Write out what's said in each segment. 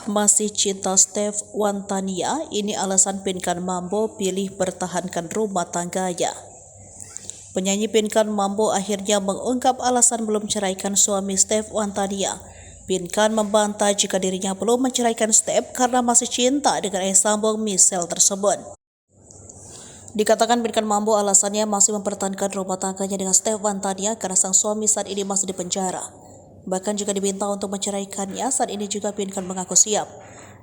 Masih cinta Steph Wantania, ini alasan Pinkan Mambo pilih pertahankan rumah tangganya. Penyanyi Pinkan Mambo akhirnya mengungkap alasan belum menceraikan suami Steph Wantania. Pinkan membantah jika dirinya belum menceraikan Steph karena masih cinta dengan ayah sambung Michelle tersebut. Dikatakan Pinkan Mambo alasannya masih mempertahankan rumah tangganya dengan Steph Wantania karena sang suami saat ini masih di penjara. Bahkan jika diminta untuk menceraikannya, saat ini juga Pinkan mengaku siap.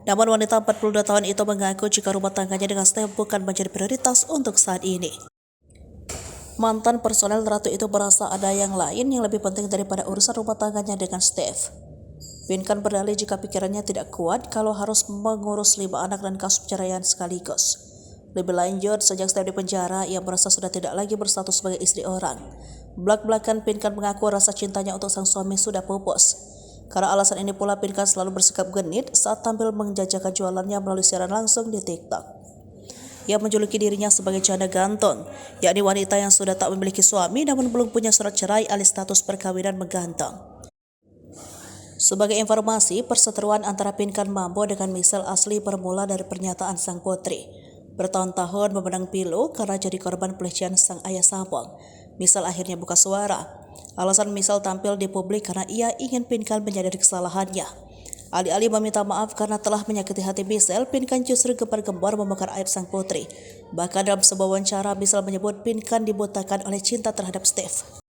Namun wanita 42 tahun itu mengaku jika rumah tangganya dengan Steph bukan menjadi prioritas untuk saat ini. Mantan personel Ratu itu merasa ada yang lain yang lebih penting daripada urusan rumah tangganya dengan Steph. Pinkan berdalih jika pikirannya tidak kuat kalau harus mengurus 5 anak dan kasus perceraian sekaligus. Lebih lanjut, sejak Steph di penjara, ia merasa sudah tidak lagi berstatus sebagai istri orang. Belak-belakan Pinkan mengaku rasa cintanya untuk sang suami sudah pupus. Karena alasan ini pula Pinkan selalu bersikap genit saat tampil menjajakan jualannya melalui siaran langsung di TikTok. Ia menjuluki dirinya sebagai janda gantung, yakni wanita yang sudah tak memiliki suami namun belum punya surat cerai alias status perkawinan menggantung. Sebagai informasi, perseteruan antara Pinkan Mambo dengan Michelle asli bermula dari pernyataan sang putri. Bertahun-tahun memenang pilu karena jadi korban pelecehan sang ayah sambung, Michelle akhirnya buka suara. Alasan Michelle tampil di publik karena ia ingin Pinkan menyadari kesalahannya. Alih-alih meminta maaf karena telah menyakiti hati Michelle, Pinkan justru gembar-gembor membakar aib sang putri. Bahkan dalam sebuah wawancara, Michelle menyebut Pinkan dibutakan oleh cinta terhadap Steph.